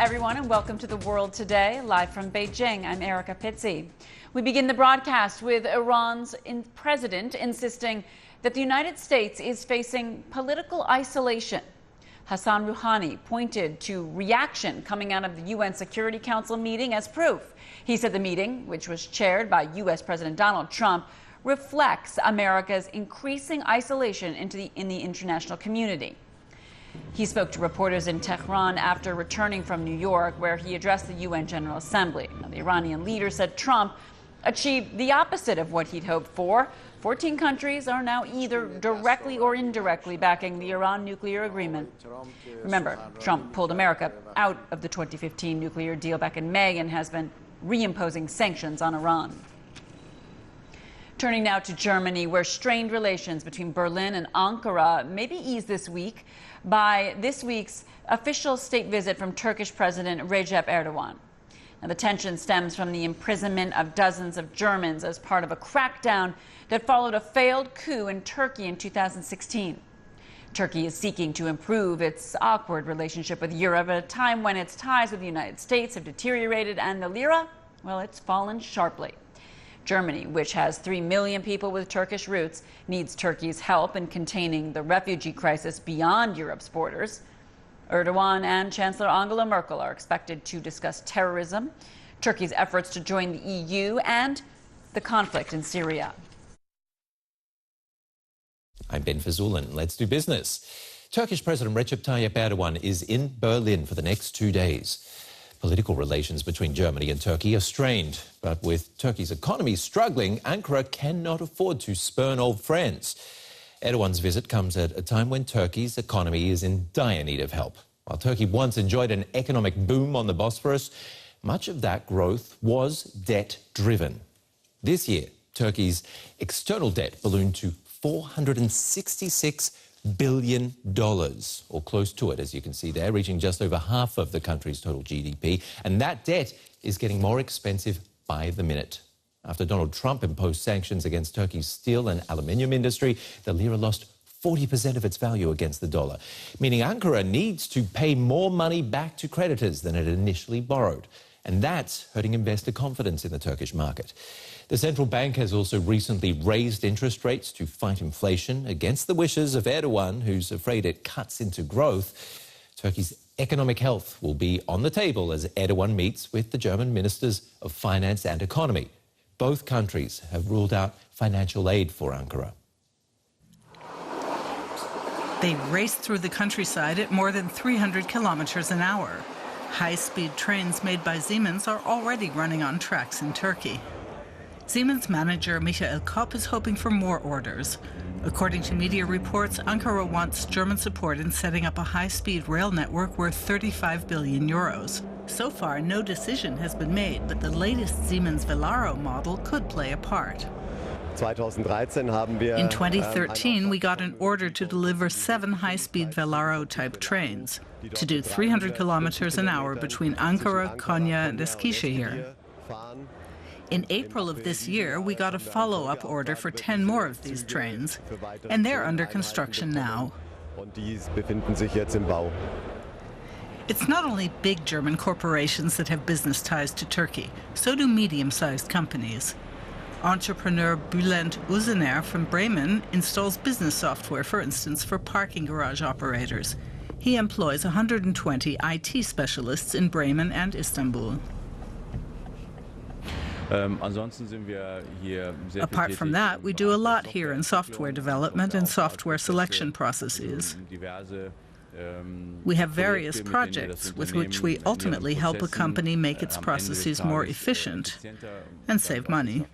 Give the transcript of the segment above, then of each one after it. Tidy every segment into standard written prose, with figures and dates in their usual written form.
everyone, and welcome to The World Today, live from Beijing. I'm Erica Pizzi. We begin the broadcast with Iran's president insisting that the United States is facing political isolation. Hassan Rouhani pointed to reaction coming out of the UN Security Council meeting as proof. He said the meeting, which was chaired by U.S. President Donald Trump, reflects America's increasing isolation in the international community. He spoke to reporters in Tehran after returning from New York, where he addressed the UN General Assembly. Now, the Iranian leader said Trump achieved the opposite of what he'd hoped for. 14 countries are now either directly or indirectly backing the Iran nuclear agreement. Remember, Trump pulled America out of the 2015 nuclear deal back in May and has been reimposing sanctions on Iran. Turning now to Germany, where strained relations between Berlin and Ankara may be eased this week by this week's official state visit from Turkish President Recep Erdogan. Now, the tension stems from the imprisonment of dozens of Germans as part of a crackdown that followed a failed coup in Turkey in 2016. Turkey is seeking to improve its awkward relationship with Europe at a time when its ties with the United States have deteriorated and the lira, well, it's fallen sharply. Germany, which has 3 million people with Turkish roots, needs Turkey's help in containing the refugee crisis beyond Europe's borders. Erdogan and Chancellor Angela Merkel are expected to discuss terrorism, Turkey's efforts to join the EU, and the conflict in Syria. I'm Ben Fazulin. Let's do business. Turkish President Recep Tayyip Erdogan is in Berlin for the next 2 days. Political relations between Germany and Turkey are strained, but with Turkey's economy struggling, Ankara cannot afford to spurn old friends. Erdogan's visit comes at a time when Turkey's economy is in dire need of help. While Turkey once enjoyed an economic boom on the Bosphorus, much of that growth was debt-driven. This year, Turkey's external debt ballooned to $466 billion, or close to it, as you can see there, reaching just over half of the country's total GDP. And that debt is getting more expensive by the minute. After Donald Trump imposed sanctions against Turkey's steel and aluminium industry, the lira lost 40% of its value against the dollar, meaning Ankara needs to pay more money back to creditors than it initially borrowed. And that's hurting investor confidence in the Turkish market. The central bank has also recently raised interest rates to fight inflation against the wishes of Erdogan, who's afraid it cuts into growth. Turkey's economic health will be on the table as Erdogan meets with the German ministers of finance and economy. Both countries have ruled out financial aid for Ankara. They race through the countryside at more than 300 kilometers an hour. High-speed trains made by Siemens are already running on tracks in Turkey. Siemens manager Michael Kopp is hoping for more orders. According to media reports, Ankara wants German support in setting up a high-speed rail network worth 35 billion euros. So far, no decision has been made, but the latest Siemens Velaro model could play a part. In 2013, we got an order to deliver 7 high-speed Velaro-type trains to do 300 kilometers an hour between Ankara, Konya, and Eskişehir. In April of this year, we got a follow-up order for 10 more of these trains, and they're under construction now. It's not only big German corporations that have business ties to Turkey, so do medium-sized companies. Entrepreneur Bülent Uzener from Bremen installs business software, for instance, for parking garage operators. He employs 120 IT specialists in Bremen and Istanbul. Apart from that, we do a lot here in software development and software selection processes. We have various projects with which we ultimately help a company make its processes more efficient and save money.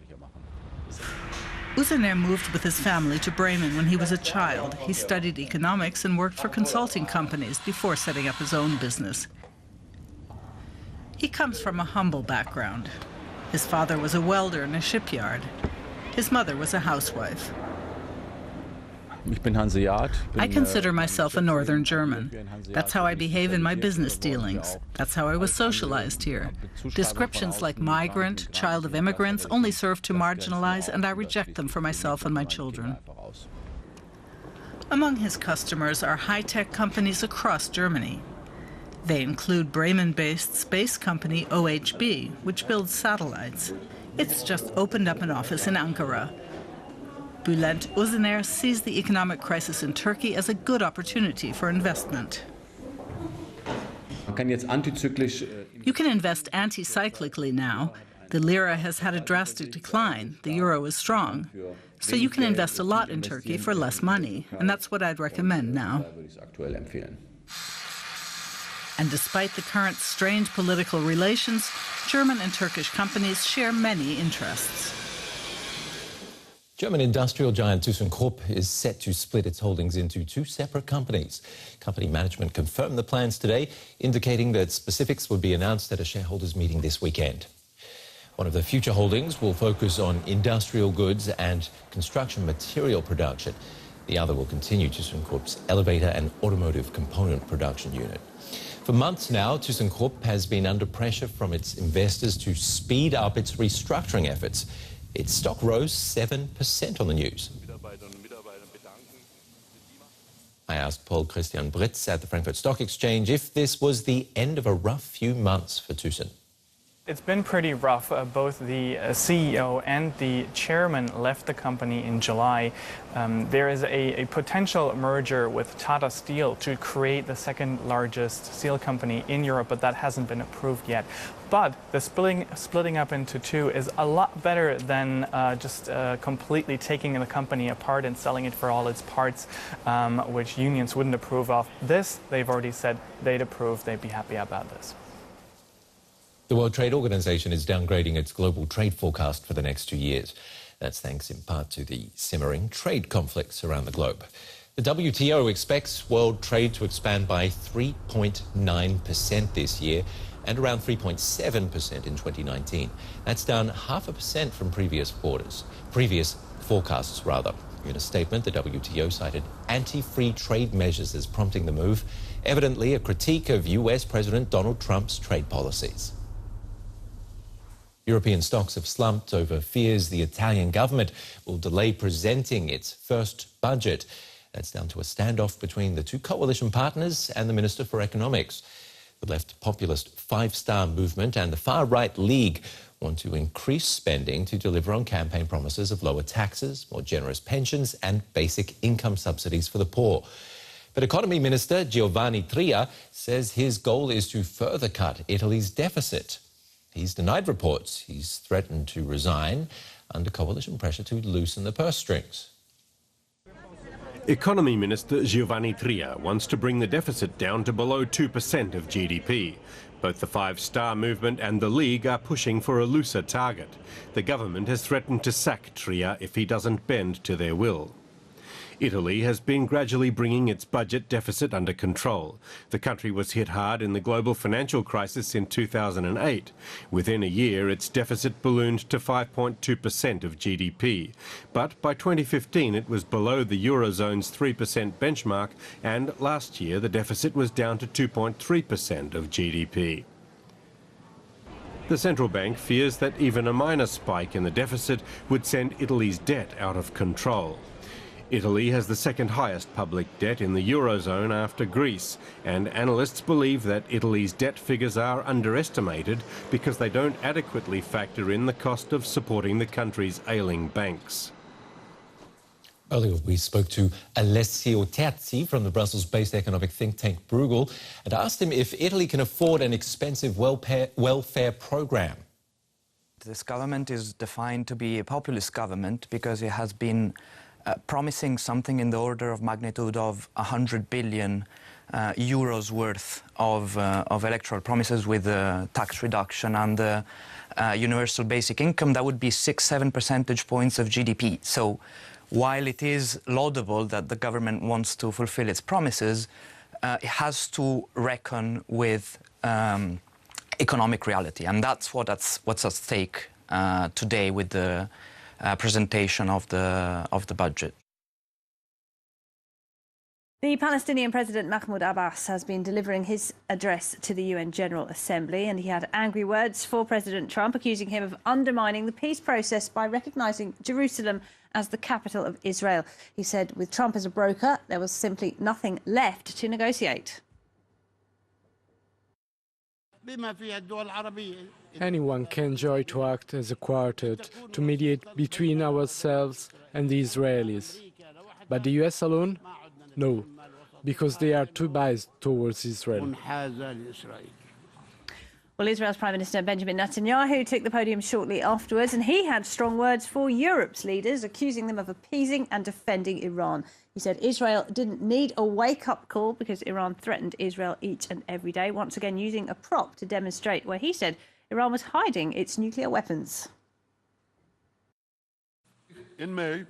Uzener moved with his family to Bremen when he was a child. He studied economics and worked for consulting companies before setting up his own business. He comes from a humble background. His father was a welder in a shipyard. His mother was a housewife. I consider myself a Northern German. That's how I behave in my business dealings. That's how I was socialized here. Descriptions like migrant, child of immigrants only serve to marginalize, and I reject them for myself and my children. Among his customers are high-tech companies across Germany. They include Bremen-based space company OHB, which builds satellites. It's just opened up an office in Ankara. Bülent Uzener sees the economic crisis in Turkey as a good opportunity for investment. You can invest anti-cyclically now. The lira has had a drastic decline. The euro is strong. So you can invest a lot in Turkey for less money, and that's what I'd recommend now. And despite the current strained political relations, German and Turkish companies share many interests. German industrial giant ThyssenKrupp is set to split its holdings into two separate companies. Company management confirmed the plans today, indicating that specifics would be announced at a shareholders' meeting this weekend. One of the future holdings will focus on industrial goods and construction material production. The other will continue ThyssenKrupp's elevator and automotive component production unit. For months now, ThyssenKrupp has been under pressure from its investors to speed up its restructuring efforts. Its stock rose 7% on the news. I asked Paul Christian Britz at the Frankfurt Stock Exchange if this was the end of a rough few months for Thyssen. It's been pretty rough. Both the CEO and the chairman left the company in July. There is a potential merger with Tata Steel to create the second largest steel company in Europe, but that hasn't been approved yet. But the splitting up into two is a lot better than just completely taking the company apart and selling it for all its parts, which unions wouldn't approve of. This, they've already said they'd approve, they'd be happy about this. The World Trade Organization is downgrading its global trade forecast for the next 2 years. That's thanks in part to the simmering trade conflicts around the globe. The WTO expects world trade to expand by 3.9% this year and around 3.7% in 2019. That's down 0.5% from previous forecasts. In a statement, the WTO cited anti-free trade measures as prompting the move, evidently a critique of US President Donald Trump's trade policies. European stocks have slumped over fears the Italian government will delay presenting its first budget. That's down to a standoff between the two coalition partners and the Minister for Economics. The left populist Five Star Movement and the far-right League want to increase spending to deliver on campaign promises of lower taxes, more generous pensions and basic income subsidies for the poor. But Economy Minister Giovanni Tria says his goal is to further cut Italy's deficit. He's denied reports he's threatened to resign under coalition pressure to loosen the purse strings. Economy Minister Giovanni Tria wants to bring the deficit down to below 2% of GDP. Both the Five Star Movement and the League are pushing for a looser target. The government has threatened to sack Tria if he doesn't bend to their will. Italy has been gradually bringing its budget deficit under control. The country was hit hard in the global financial crisis in 2008. Within a year, its deficit ballooned to 5.2% of GDP. But by 2015, it was below the Eurozone's 3% benchmark, and last year the deficit was down to 2.3% of GDP. The central bank fears that even a minor spike in the deficit would send Italy's debt out of control. Italy has the second highest public debt in the Eurozone after Greece, and analysts believe that Italy's debt figures are underestimated because they don't adequately factor in the cost of supporting the country's ailing banks. Earlier, we spoke to Alessio Terzi from the Brussels-based economic think tank Bruegel and asked him if Italy can afford an expensive welfare program. This government is defined to be a populist government because it has been promising something in the order of magnitude of 100 billion euros worth of electoral promises with tax reduction and universal basic income. That would be 6-7 percentage points of GDP. So while it is laudable that the government wants to fulfill its promises, it has to reckon with economic reality. And that's what's at stake today with the presentation of the budget. The Palestinian President Mahmoud Abbas has been delivering his address to the UN General Assembly, and he had angry words for President Trump, accusing him of undermining the peace process by recognising Jerusalem as the capital of Israel. He said with Trump as a broker, there was simply nothing left to negotiate. Anyone can join to act as a quartet to mediate between ourselves and the Israelis. But the US alone? No, because they are too biased towards Israel. Well, Israel's Prime Minister Benjamin Netanyahu took the podium shortly afterwards, and he had strong words for Europe's leaders, accusing them of appeasing and defending Iran. He said Israel didn't need a wake-up call because Iran threatened Israel each and every day, once again using a prop to demonstrate where he said Iran was hiding its nuclear weapons. In May,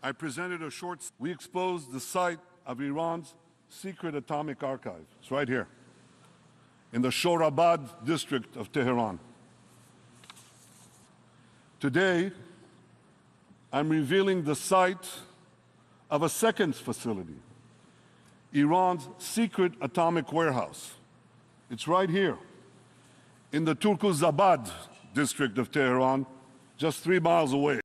I presented a short... We exposed the site of Iran's secret atomic archive. It's right here, in the Shorabad district of Tehran. Today, I'm revealing the site of a second facility, Iran's secret atomic warehouse. It's right here, in the Turkuzabad district of Tehran, just 3 miles away.